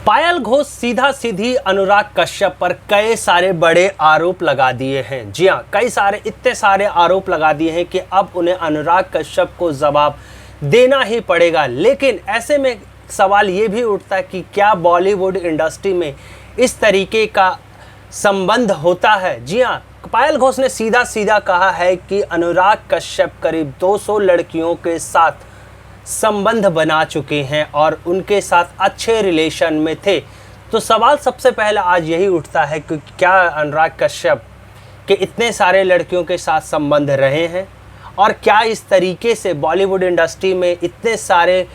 पायल घोष सीधा सीधी अनुराग कश्यप पर कई सारे बड़े आरोप लगा दिए हैं। जी हाँ, कई सारे इतने सारे आरोप लगा दिए हैं कि अब उन्हें अनुराग कश्यप को जवाब देना ही पड़ेगा। लेकिन ऐसे में सवाल ये भी उठता है कि क्या बॉलीवुड इंडस्ट्री में इस तरीके का संबंध होता है। जी हाँ, पायल घोष ने सीधा सीधा कहा है कि अनुराग कश्यप करीब 200 लड़कियों के साथ संबंध बना चुके हैं और उनके साथ अच्छे रिलेशन में थे। तो सवाल सबसे पहले आज यही उठता है कि क्या अनुराग कश्यप के इतने सारे लड़कियों के साथ संबंध रहे हैं और क्या इस तरीके से बॉलीवुड इंडस्ट्री में इतने सारे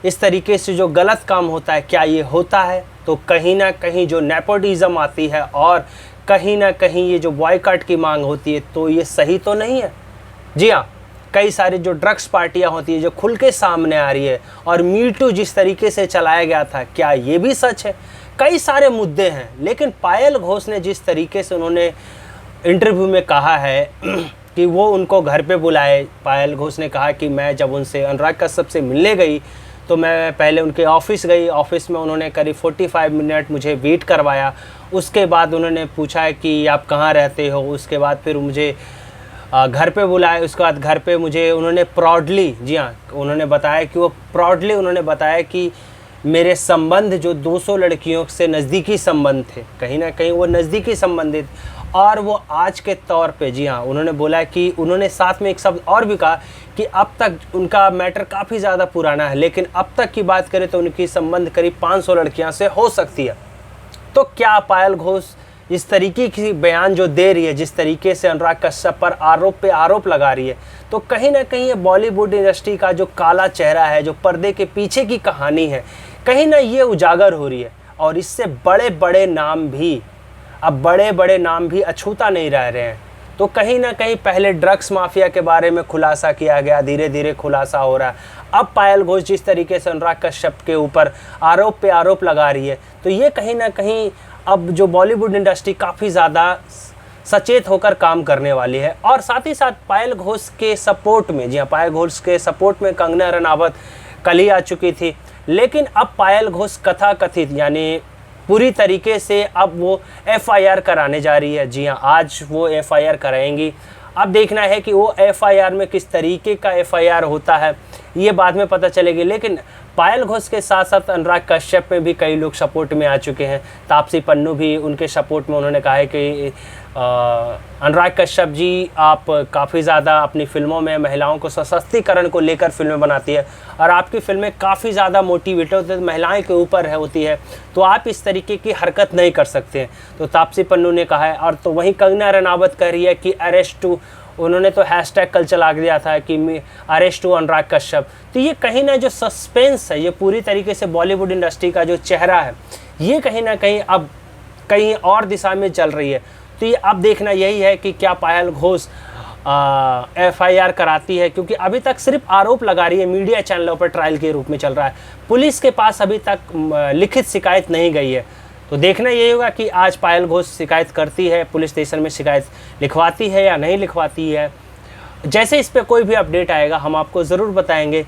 इस तरीके से जो गलत काम होता है क्या ये होता है। तो कहीं ना कहीं जो नेपोटिज्म आती है और कहीं ना कहीं ये जो बॉयकॉट की मांग होती है तो ये सही तो नहीं है। जी हाँ, कई सारी जो ड्रग्स पार्टियां होती है जो खुल के सामने आ रही है और मी टू जिस तरीके से चलाया गया था क्या ये भी सच है। कई सारे मुद्दे हैं, लेकिन पायल घोष ने जिस तरीके से उन्होंने इंटरव्यू में कहा है कि वो उनको घर पे बुलाए। पायल घोष ने कहा कि मैं जब उनसे अनुराग कश्यप से मिलने गई तो मैं पहले उनके ऑफिस गई, ऑफिस में उन्होंने करीब 45 मिनट मुझे वेट करवाया। उसके बाद उन्होंने पूछा कि आप कहाँ रहते हो, उसके बाद फिर मुझे घर पे बुलाया। उसके बाद घर पे मुझे उन्होंने प्राउडली, जी हाँ, उन्होंने बताया कि वो प्राउडली उन्होंने बताया कि मेरे संबंध जो 200 लड़कियों से नज़दीकी संबंध थे, कहीं ना कहीं वो नज़दीकी संबंधित और वो आज के तौर पे, जी हाँ, उन्होंने बोला कि उन्होंने साथ में एक शब्द और भी कहा कि अब तक उनका मैटर काफ़ी ज़्यादा पुराना है, लेकिन अब तक की बात करें तो उनकी संबंध करीब 500 लड़कियाँ से हो सकती है। तो क्या पायल घोष इस तरीके की बयान जो दे रही है, जिस तरीके से अनुराग कश्यप पर आरोप पे आरोप लगा रही है, तो कहीं ना कहीं ये बॉलीवुड इंडस्ट्री का जो काला चेहरा है, जो पर्दे के पीछे की कहानी है, कहीं ना ये उजागर हो रही है। और इससे बड़े बड़े नाम भी अछूता नहीं रह रहे हैं। तो कहीं ना कहीं पहले ड्रग्स माफिया के बारे में खुलासा किया गया, धीरे धीरे खुलासा हो रहा है। अब पायल घोष जिस तरीके से अनुराग कश्यप के ऊपर आरोप पे आरोप लगा रही है, तो ये कहीं ना कहीं अब जो बॉलीवुड इंडस्ट्री काफ़ी ज़्यादा सचेत होकर काम करने वाली है। और साथ ही साथ पायल घोष के सपोर्ट में, जी हाँ, पायल घोष के सपोर्ट में कंगना रनावत कल ही आ चुकी थी। लेकिन अब पायल घोष कथाकथित यानी पूरी तरीके से अब वो FIR कराने जा रही है। जी हाँ, आज वो FIR कराएंगी। अब देखना है कि वो FIR में किस तरीके का FIR होता है, ये बाद में पता चलेगी। लेकिन पायल घोष के साथ साथ अनुराग कश्यप में भी कई लोग सपोर्ट में आ चुके हैं। तापसी पन्नू भी उनके सपोर्ट में, उन्होंने कहा है कि अनुराग कश्यप जी आप काफ़ी ज़्यादा अपनी फिल्मों में महिलाओं को सशक्तिकरण को लेकर फिल्में बनाती है और आपकी फिल्में काफ़ी ज़्यादा मोटिवेटेड होती है, महिलाएं के ऊपर होती है, तो आप इस तरीके की हरकत नहीं कर सकते हैं। तो तापसी पन्नू ने कहा है। और तो वहीं कंगना रनावत कह रही है कि अरेस्ट टू, उन्होंने तो हैशटैग कल चला दिया था कि अरेस्ट टू अनुराग कश्यप। तो ये कहीं ना जो सस्पेंस है, ये पूरी तरीके से बॉलीवुड इंडस्ट्री का जो चेहरा है, ये कहीं ना कहीं अब कहीं और दिशा में चल रही है। तो ये अब देखना यही है कि क्या पायल घोष FIR कराती है, क्योंकि अभी तक सिर्फ आरोप लगा रही है, मीडिया चैनलों पर ट्रायल के रूप में चल रहा है। पुलिस के पास अभी तक लिखित शिकायत नहीं गई है। तो देखना यही होगा कि आज पायल घोष शिकायत करती है, पुलिस स्टेशन में शिकायत लिखवाती है या नहीं लिखवाती है। जैसे इस पर कोई भी अपडेट आएगा हम आपको ज़रूर बताएंगे।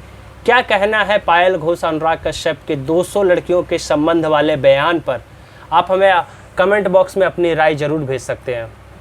क्या कहना है पायल घोष अनुराग कश्यप के 200 लड़कियों के संबंध वाले बयान पर, आप हमें कमेंट बॉक्स में अपनी राय ज़रूर भेज सकते हैं।